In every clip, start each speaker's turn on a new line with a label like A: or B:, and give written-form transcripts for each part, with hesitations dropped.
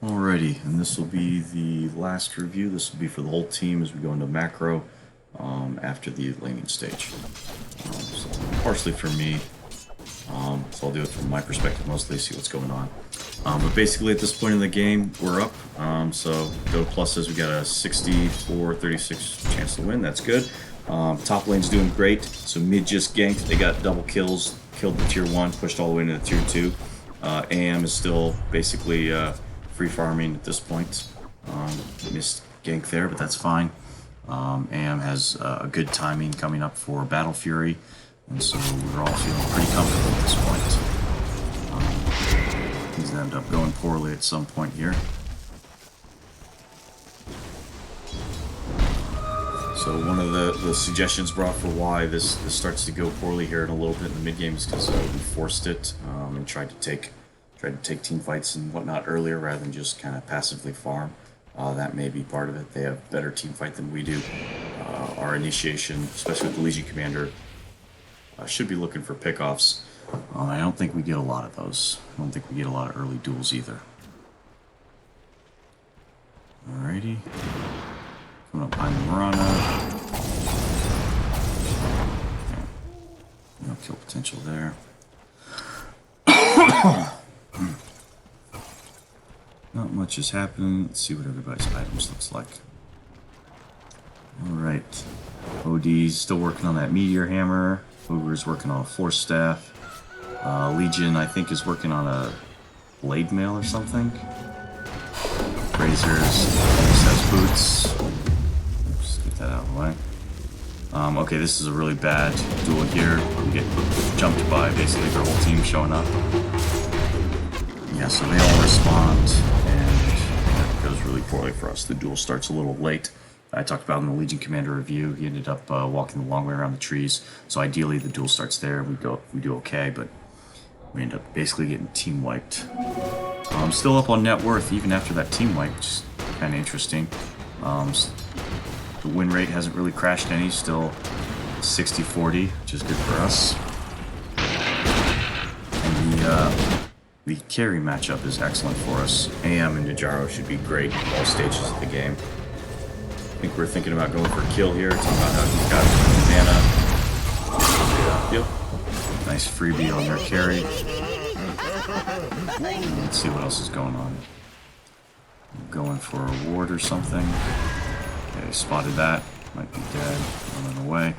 A: Alrighty, and this will be the last review. This will be for the whole team as we go into macro after the laning stage. So partially for me, so I'll do it from my perspective mostly, see what's going on. But basically at this point in the game, we're up. So Go Plus says we got a 64-36 chance to win. That's good. Top lane's doing great. So mid just ganked. They got double kills, killed the tier 1, pushed all the way into the tier 2. AM is still basically free farming at this point. Missed gank there, but that's fine. AM has a good timing coming up for Battle Fury, and so we're all feeling pretty comfortable at this point. Things end up going poorly at some point here. So one of the suggestions brought for why this starts to go poorly here in a little bit in the mid game is because we forced it and tried to take team fights and whatnot earlier rather than just kind of passively farm. That may be part of it. They have better team fight than we do. Our initiation, especially with the Legion Commander, should be looking for pickoffs. I don't think we get a lot of those. I don't think we get a lot of early duels either. Alrighty. Coming up behind Mirana. Okay. No kill potential there. Not much is happening. Let's see what everybody's items looks like. Alright. OD's still working on that Meteor Hammer. Ogre's working on a Force Staff. Legion, I think, is working on a Blade Mail or something. Razors just has boots. Oops, get that out of the way. Okay, this is a really bad duel here. We get jumped by basically their whole team showing up. Yeah, so they all respond, and that goes really poorly for us. The duel starts a little late. I talked about in the Legion Commander review. He ended up walking the long way around the trees. So ideally, the duel starts there. We do okay, but we end up basically getting team wiped. Still up on net worth even after that team wipe, which is kind of interesting. The win rate hasn't really crashed any. Still 60-40, which is good for us. And the carry matchup is excellent for us. AM and Najaro should be great at all stages of the game. I think we're thinking about going for a kill here. Talking about how he's got mana. Yep. Nice freebie on their carry. Let's see what else is going on. Going for a ward or something. Okay, spotted that. Might be dead. Running away.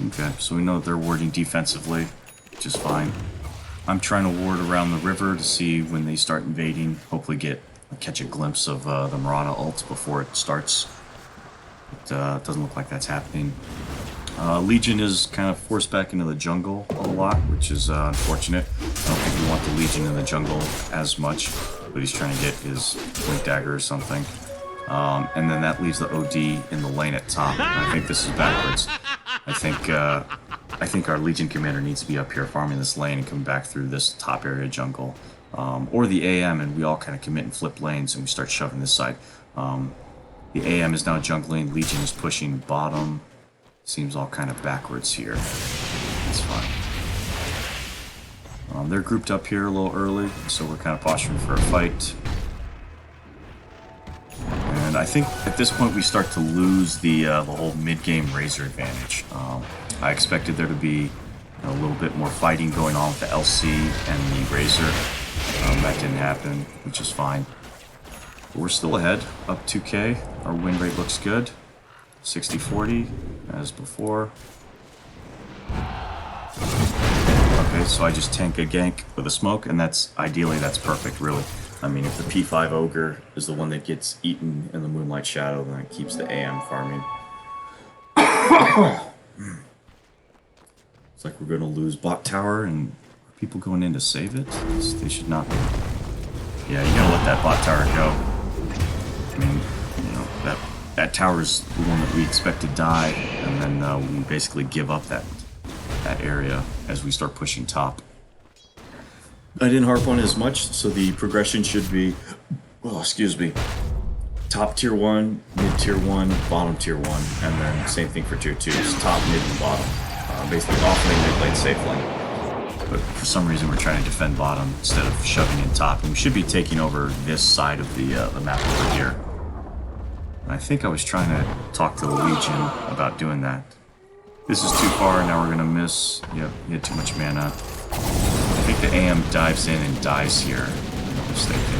A: Okay, so we know that they're warding defensively, which is fine. I'm trying to ward around the river to see when they start invading. Hopefully catch a glimpse of the Mirana ult before it starts. It doesn't look like that's happening. Legion is kind of forced back into the jungle a lot, which is unfortunate. I don't think we want the Legion in the jungle as much, but he's trying to get his Blink Dagger or something. And then that leaves the OD in the lane at top. And I think this is backwards. I think our Legion Commander needs to be up here farming this lane and come back through this top area jungle. Or the AM, and we all kind of commit and flip lanes and we start shoving this side. The AM is now jungling, Legion is pushing bottom. Seems all kind of backwards here. That's fine. They're grouped up here a little early, so we're kind of posturing for a fight. And I think at this point we start to lose the whole mid-game Razor advantage. I expected there to be a little bit more fighting going on with the LC and the Razor. That didn't happen, which is fine. But we're still ahead, up 2k. Our win rate looks good. 60-40, as before. Okay, so I just tank a gank with a smoke, and ideally that's perfect, really. I mean, if the P5 Ogre is the one that gets eaten in the Moonlight Shadow, then it keeps the AM farming. It's like we're going to lose bot tower, and are people going in to save it? They should not be. Yeah, you gotta let that bot tower go. I mean, you know, that tower's the one that we expect to die, and then we basically give up that area as we start pushing top. I didn't harp on it as much, so the progression should be, oh, excuse me, top tier 1, mid tier 1, bottom tier 1, and then same thing for tier 2. It's top, mid, and bottom. Basically off lane, mid lane, safe lane. But for some reason, we're trying to defend bottom instead of shoving in top. And we should be taking over this side of the map over here. And I think I was trying to talk to the Legion about doing that. This is too far, now we're gonna miss. Yep, he had too much mana. I think the AM dives in and dies here, if I'm not mistaken.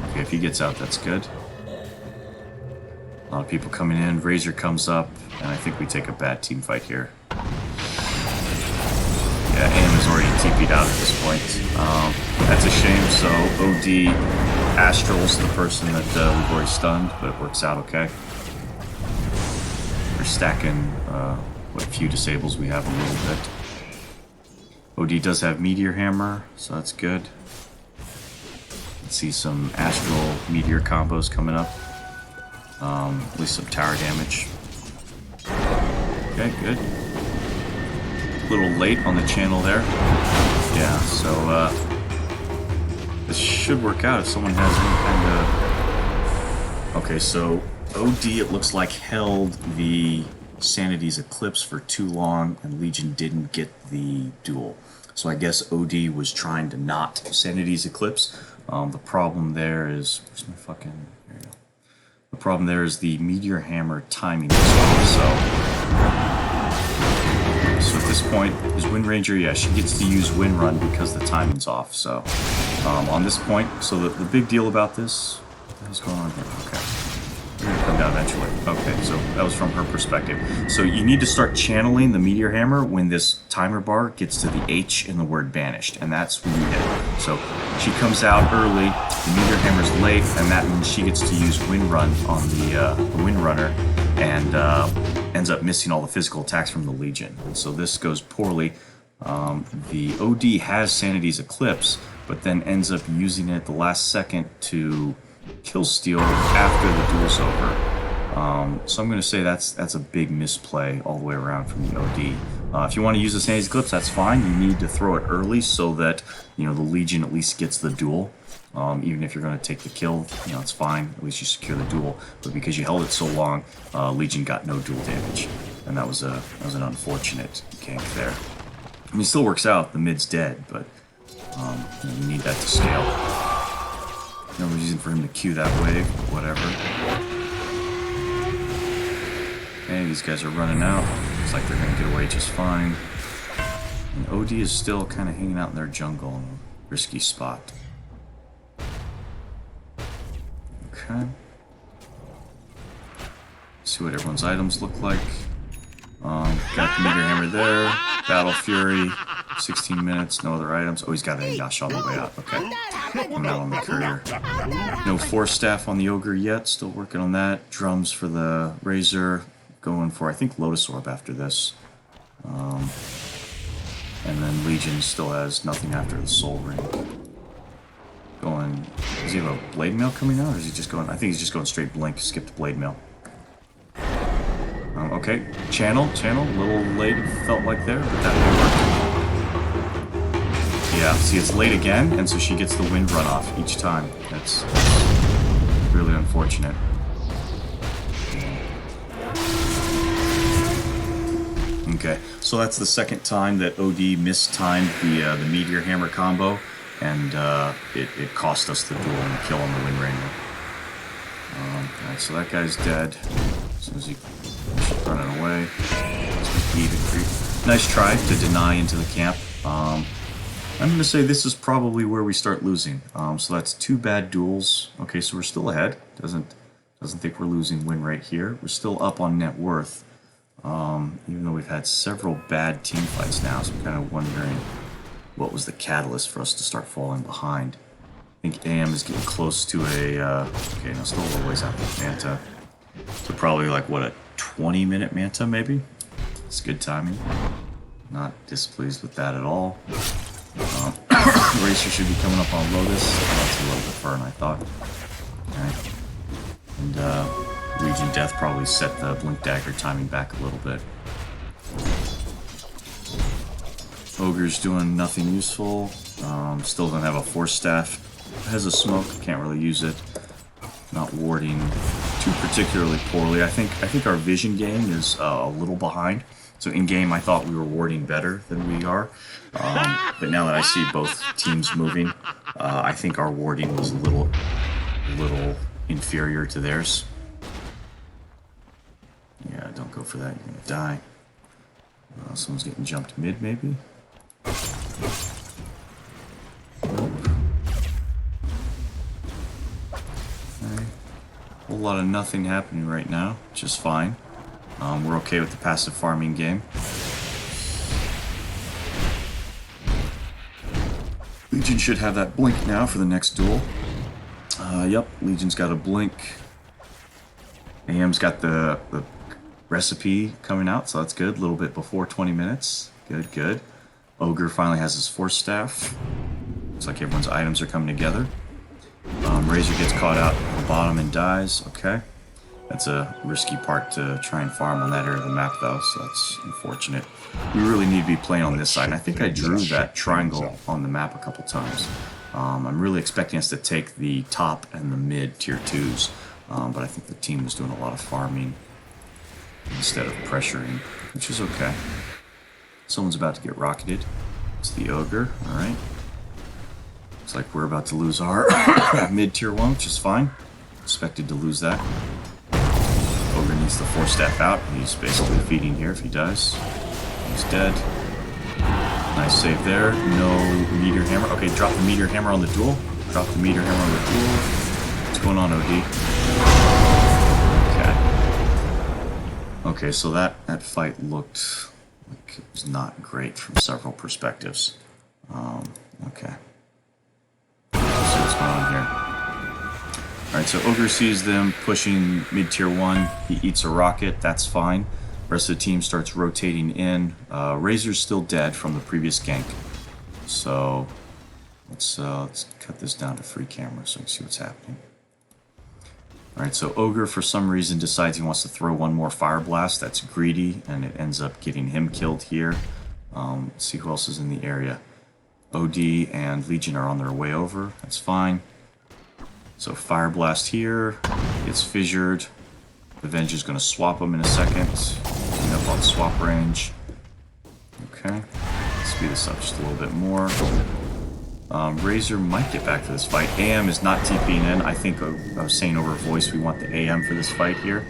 A: Okay, if he gets out, that's good. A lot of people coming in, Razor comes up, and I think we take a bad team fight here. Yeah, AM is already TP'd out at this point. That's a shame, so OD Astral's the person that we've already stunned, but it works out okay. We're stacking what few disables we have a little bit. OD does have Meteor Hammer, so that's good. Let's see some Astral Meteor combos coming up. At least some tower damage. Okay, good. A little late on the channel there. Yeah, so this should work out if someone has any kind of... Okay, so OD, it looks like, held the Sanity's Eclipse for too long, and Legion didn't get the duel. So I guess OD was trying to not Sanity's Eclipse. The problem there is... Where's my fucking... There you go. The problem there is the Meteor Hammer timing is off, so at this point, is Wind Ranger? Yeah, she gets to use Wind Run because the timing's off, so... on this point, so the big deal about this... What the hell's going on here? Okay. We're gonna come down eventually. Okay, so that was from her perspective. So you need to start channeling the Meteor Hammer when this timer bar gets to the H in the word banished, and that's when you hit it. So she comes out early, the Meteor Hammer's late, and that means she gets to use Wind Run on the Wind Runner, and ends up missing all the physical attacks from the Legion. And so this goes poorly. The OD has Sanity's Eclipse, but then ends up using it at the last second to kill Steel after the duel's over. So I'm going to say that's a big misplay all the way around from the OD. If you want to use the Sanity's Eclipse, that's fine. You need to throw it early so that, you know, the Legion at least gets the duel. Even if you're going to take the kill, you know, it's fine. At least you secure the duel. But because you held it so long, Legion got no duel damage, and that was an unfortunate gank there. I mean, it still works out. The mid's dead, but you need that to scale. No reason for him to queue that wave, but whatever. Okay, these guys are running out. Looks like they're going to get away just fine. And OD is still kind of hanging out in their jungle in a risky spot. Okay. See what everyone's items look like. Got the Meteor Hammer there. Battle Fury. 16 minutes, no other items. Oh, he's got a Yash on the way out. Okay. I'm out on the Courier. No Force Staff on the Ogre yet. Still working on that. Drums for the Razor. Going for, I think, Lotus Orb after this. And then Legion still has nothing after the Soul Ring. Going... Does he have a Blade Mail coming out? Or is he just going... I think he's just going straight Blink. Skipped Blade Mail. Okay. Channel. A little late, felt like there, but that may work. Yeah, see, it's late again, and so she gets the Wind Run off each time. That's really unfortunate. Okay, so that's the second time that OD mistimed the Meteor Hammer combo, and it cost us the duel and the kill on the Wind Ranger. Alright, so that guy's dead. As soon as he running away. Nice try to deny into the camp. I'm going to say this is probably where we start losing. So that's 2 bad duels. Okay, so we're still ahead. Doesn't think we're losing win right here. We're still up on net worth. Even though we've had several bad team fights now, so I'm kind of wondering what was the catalyst for us to start falling behind. I think AM is getting close to a... okay, no, still a little ways out with Manta. So probably like, what, a 20-minute Manta, maybe? It's good timing. Not displeased with that at all. Racer should be coming up on Lotus. That's a little bit far, I thought. Okay. And Legion Death probably set the Blink Dagger timing back a little bit. Ogre's doing nothing useful. Still don't have a Force Staff. Has a smoke, can't really use it. Not warding too particularly poorly. I think our vision game is a little behind. So in game, I thought we were warding better than we are, but now that I see both teams moving, I think our warding was a little inferior to theirs. Yeah, don't go for that. You're gonna die. Someone's getting jumped mid, maybe. Nope. Okay. Whole lot of nothing happening right now, which is fine. We're okay with the passive farming game. Legion should have that blink now for the next duel. Yep, Legion's got a blink. AM's got the recipe coming out, so that's good. A little bit before 20 minutes. Good, good. Ogre finally has his force staff. Looks like everyone's items are coming together. Razor gets caught out at the bottom and dies. Okay. That's a risky part to try and farm on that area of the map, though, so that's unfortunate. We really need to be playing on this side, and I think I drew that triangle on the map a couple times. I'm really expecting us to take the top and the mid tier 2s, but I think the team was doing a lot of farming instead of pressuring, which is okay. Someone's about to get rocketed. It's the Ogre, alright. Looks like we're about to lose our mid tier 1, which is fine. Expected to lose that. Ogre needs the force staff out. He's basically feeding here if he does. He's dead. Nice save there. No meteor hammer. Okay, drop the meteor hammer on the duel. Drop the meteor hammer on the duel. What's going on, OD? Okay. Okay, so that fight looked like it was not great from several perspectives. Okay. Let's see what's going on here. Alright, so Ogre sees them pushing mid-tier 1. He eats a rocket. That's fine. Rest of the team starts rotating in. Razor's still dead from the previous gank. So let's cut this down to free camera so we can see what's happening. Alright, so Ogre for some reason decides he wants to throw one more Fire Blast. That's greedy, and it ends up getting him killed here. Let's see who else is in the area. OD and Legion are on their way over. That's fine. So Fire Blast here, gets fissured. Avenge is going to swap them in a second. Clean up on swap range. Okay, speed this up just a little bit more. Razor might get back for this fight. AM is not TPing in. I think I was saying over voice we want the AM for this fight here.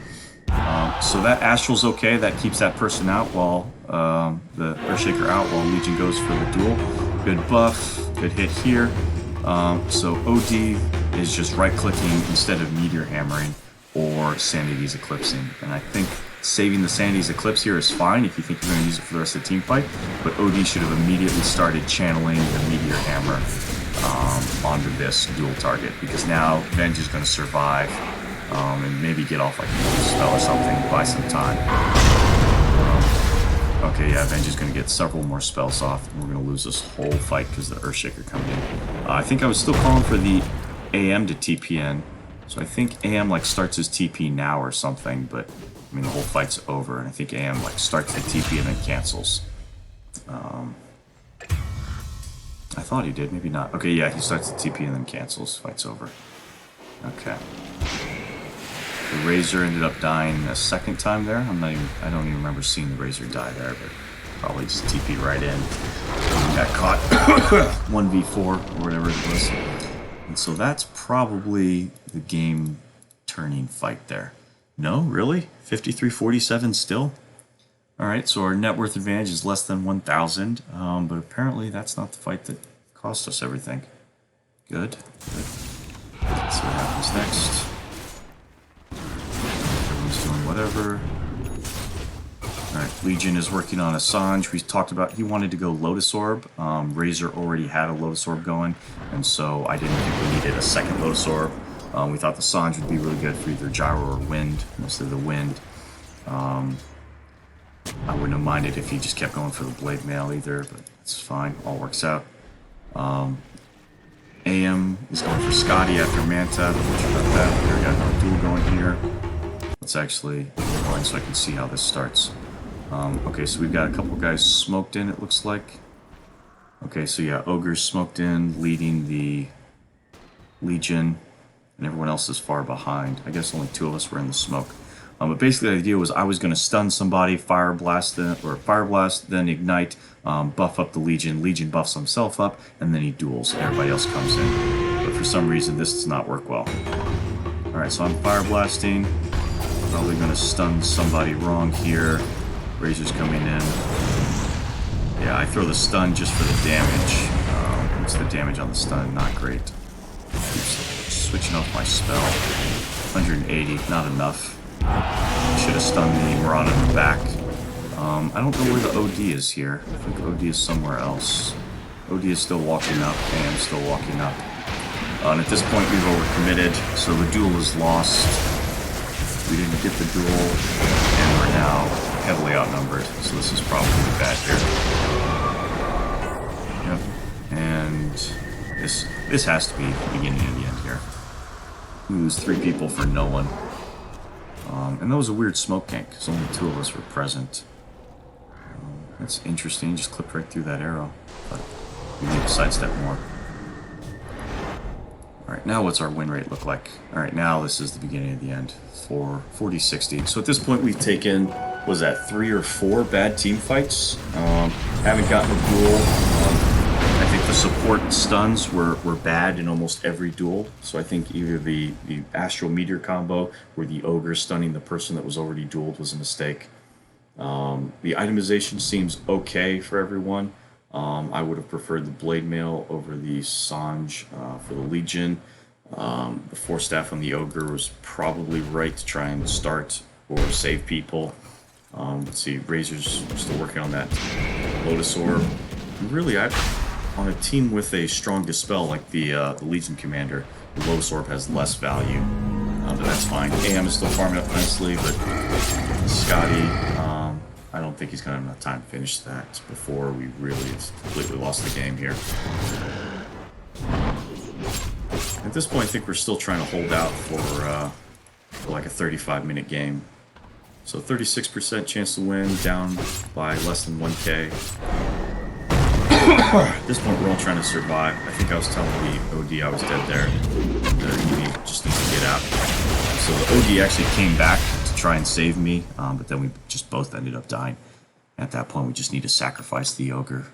A: So that Astral's okay. That keeps that person out while the Earthshaker out while Legion goes for the duel. Good buff, good hit here. So OD is just right-clicking instead of meteor hammering or Sanity's Eclipsing. And I think saving the Sanity's Eclipse here is fine if you think you're going to use it for the rest of the team fight, but OD should have immediately started channeling the meteor hammer onto this dual target, because now Venge is going to survive and maybe get off like a spell or something, buy some time. Okay, yeah, Venge is going to get several more spells off, and we're going to lose this whole fight because the Earthshaker coming in. I think I was still calling for the AM to TP in, so I think AM like starts his TP now or something, but I mean the whole fight's over, and I think AM like starts the TP and then cancels. I thought he did, maybe not. Okay, yeah, he starts the TP and then cancels. Fight's over. Okay. The Razor ended up dying a second time there. I don't even remember seeing the Razor die there, but probably just TP right in. Got caught 1v4 or whatever it was. And so that's probably the game turning fight there. No, really? 53-47 still? Alright, so our net worth advantage is less than 1,000, but apparently that's not the fight that cost us everything. Good, good. Let's see what happens next. Everyone's doing whatever. Alright, Legion is working on Assange. We talked about he wanted to go Lotus Orb. Razor already had a Lotus Orb going, and so I didn't think we needed a second Lotus Orb. We thought the Assange would be really good for either Gyro or Wind, mostly the Wind. I wouldn't have minded if he just kept going for the Blade Mail either, but it's fine, all works out. AM is going for Scotty after Manta. Which about that. We got another duel going here. Let's actually rewind so I can see how this starts. Okay, so we've got a couple guys smoked in, it looks like. Okay, so yeah, Ogre's smoked in, leading the Legion, and everyone else is far behind. I guess only two of us were in the smoke. But basically the idea was I was going to stun somebody, fire blast, then ignite, buff up the Legion. Legion buffs himself up, and then he duels. And everybody else comes in. But for some reason, this does not work well. All right, so I'm fire blasting. Probably going to stun somebody wrong here. Razor's coming in. Yeah, I throw the stun just for the damage. What's the damage on the stun? Not great. Switching off my spell. 180, not enough. Should have stunned the Marauder in the back. I don't know where the OD is here. I think OD is somewhere else. OD is still walking up, AM still walking up. And at this point we've overcommitted, so the duel is lost. We didn't get the duel, and we're now heavily outnumbered, so this is probably bad here. Yep, and this has to be the beginning of the end here. We lose 3 people for no one. And that was a weird smoke gank, because only 2 of us were present. That's interesting, just clipped right through that arrow. But we need to sidestep more. Alright, now what's our win rate look like? Alright, now this is the beginning of the end. 40-60. So at this point we've taken, was that 3 or 4 bad team fights? Haven't gotten a duel. I think the support stuns were bad in almost every duel. So I think either the Astral Meteor combo or the Ogre stunning the person that was already dueled was a mistake. The itemization seems okay for everyone. I would have preferred the Blade Mail over the Sange for the Legion. The Force Staff on the Ogre was probably right to try and start or save people. Let's see, Razor's still working on that Lotus Orb. And really, on a team with a strong Dispel like the Legion Commander, the Lotus Orb has less value. But that's fine. AM is still farming up nicely, but Scotty, I don't think he's going to have enough time to finish that before we really completely lost the game here. At this point, I think we're still trying to hold out for like a 35-minute game. So 36% chance to win, down by less than 1k. At this point, we're all trying to survive. I think I was telling the OD I was dead there. And just needs to get out. So the OD actually came back to try and save me, but then we just both ended up dying. At that point, we just need to sacrifice the Ogre.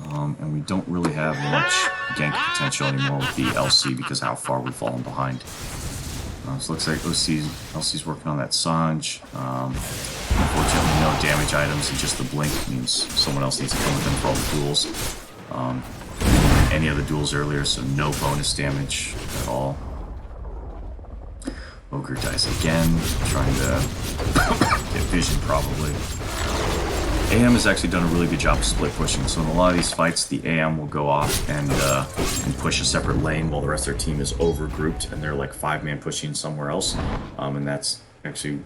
A: And we don't really have much gank potential anymore with the LC because of how far we've fallen behind. So it looks like LC's working on that Sange. Unfortunately, no damage items, and just the blink means someone else needs to come with him for all the duels. We didn't win any of the duels earlier, so no bonus damage at all. Ogre dies again, trying to get vision probably. AM has actually done a really good job of split pushing, so in a lot of these fights, the AM will go off and push a separate lane while the rest of their team is over-grouped, and they're like 5-man pushing somewhere else, and that's actually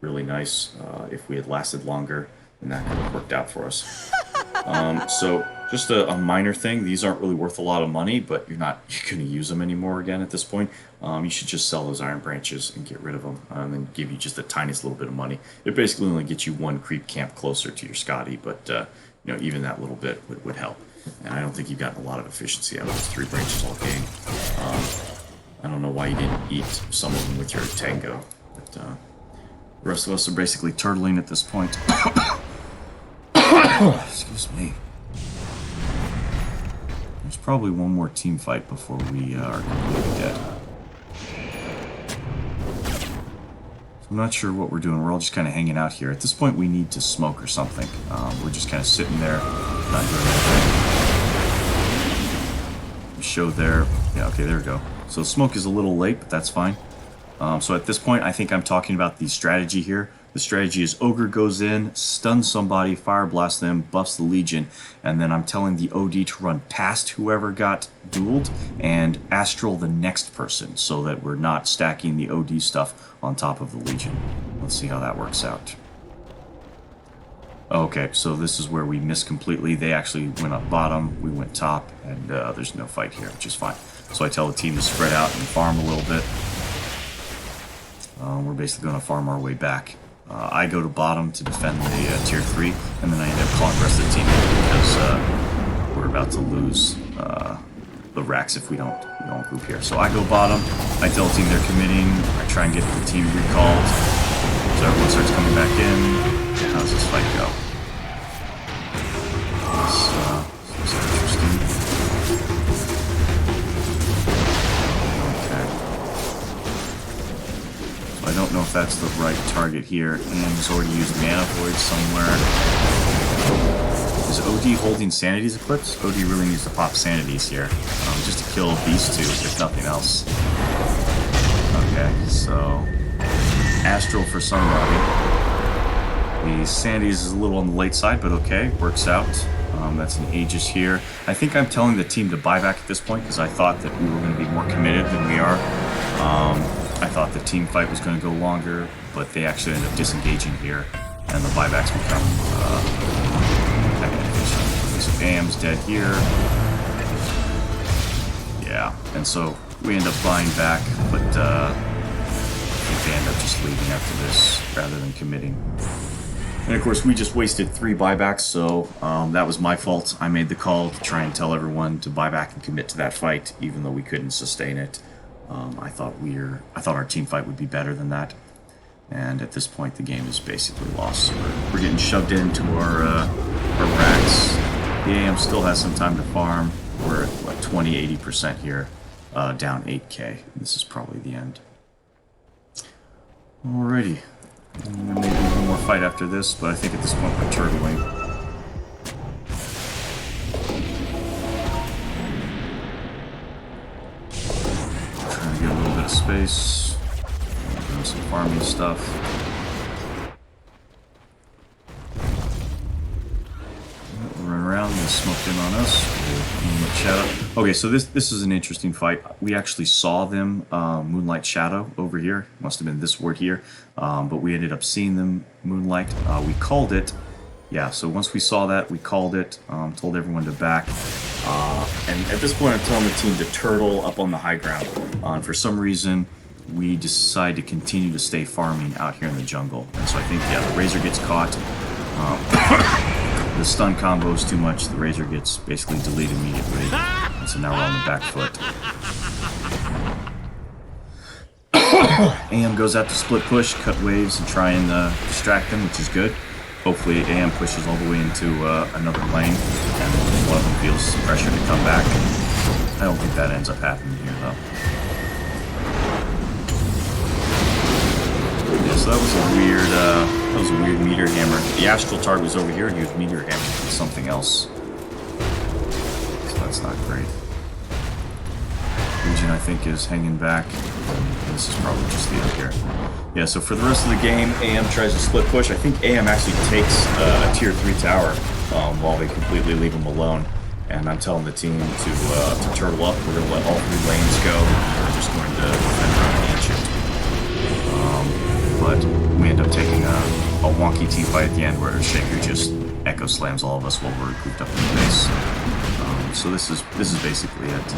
A: really nice. If we had lasted longer, then that could have worked out for us. So just a minor thing, these aren't really worth a lot of money, but you're going to use them anymore again at this point. You should just sell those Iron Branches and get rid of them, and then give you just the tiniest little bit of money. It basically only gets you 1 creep camp closer to your Scotty, but you know, even that little bit would help. And I don't think you've gotten a lot of efficiency out of those 3 branches all game. I don't know why you didn't eat some of them with your Tango, but the rest of us are basically turtling at this point. Excuse me. There's probably one more team fight before we are completely dead. So I'm not sure what we're doing. We're all just kind of hanging out here. At this point, we need to smoke or something. We're just kind of sitting there, not doing anything. Show there. Yeah, okay, there we go. So the smoke is a little late, but that's fine. So at this point, I think I'm talking about the strategy here. The strategy is Ogre goes in, stuns somebody, fire blasts them, buffs the Legion, and then I'm telling the OD to run past whoever got dueled and Astral the next person so that we're not stacking the OD stuff on top of the Legion. Let's see how that works out. Okay, so this is where we missed completely. They actually went up bottom, we went top, and there's no fight here, which is fine. So I tell the team to spread out and farm a little bit. We're basically going to farm our way back. I go to bottom to defend the tier 3, and then I end up calling the rest of the team because we're about to lose the Rex if we don't group here. So I go bottom. I tell the team they're committing. I try and get the team recalled. So everyone starts coming back in. How does this fight go? This is interesting. Okay. So I don't know if that's the right target here. And he's already used Mana Void somewhere. Is OD holding Sanity's Eclipse? OD really needs to pop Sanities here, just to kill these two, if nothing else. Okay, so Astral for somebody. The Sanities is a little on the late side, but okay, works out. That's an Aegis here. I think I'm telling the team to buy back at this point because I thought that we were going to be more committed than we are. I thought the team fight was going to go longer, but they actually end up disengaging here, and the buybacks become so AM's dead here. Yeah, and so we end up buying back, but I think they end up just leaving after this rather than committing. And of course, we just wasted 3 buybacks, so that was my fault. I made the call to try and tell everyone to buy back and commit to that fight, even though we couldn't sustain it. I thought our team fight would be better than that. And at this point, the game is basically lost. So we're getting shoved into our racks. The AM still has some time to farm. We're at, what, 20-80% here, down 8k. This is probably the end. Alrighty. Maybe one more fight after this, but I think at this point we're turtling. Trying to get a little bit of space. Doing some farming stuff. Run around, they smoked in on us. Shadow. Okay, so this is an interesting fight. We actually saw them, Moonlight Shadow, over here. Must have been this ward here. But we ended up seeing them, Moonlight. We called it. Yeah, so once we saw that, we called it, told everyone to back. And at this point, I'm telling the team to turtle up on the high ground. For some reason, we decide to continue to stay farming out here in the jungle. And so I think, yeah, the Razor gets caught. The stun combo is too much. The Razor gets basically deleted immediately. And so now we're on the back foot. AM goes out to split push, cut waves, and try and distract them, which is good. Hopefully AM pushes all the way into another lane, and one of them feels pressure to come back. I don't think that ends up happening here, though. Yeah, so that was a weird meteor hammer. The astral target was over here, and he was meteor hammer with something else. So that's not great. Legion, I think, is hanging back. This is probably just the end here. Yeah, so for the rest of the game, AM tries to split push. I think AM actually takes a tier 3 tower while they completely leave him alone. And I'm telling the team to turtle up. We're going to let all 3 lanes go. We're just going to defend around the ancient. But we end up taking a wonky team fight at the end where Shaku just echo slams all of us while we're grouped up in the base. So this is basically it.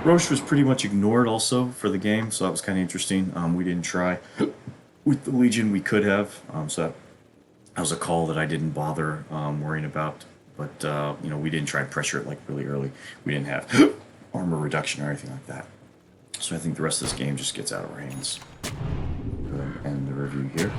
A: Roche was pretty much ignored also for the game, so that was kind of interesting. We didn't try with the Legion. We could have, so that was a call that I didn't bother worrying about. But you know, we didn't try and pressure it like really early. We didn't have armor reduction or anything like that. So I think the rest of this game just gets out of our hands. Go ahead and end the review here.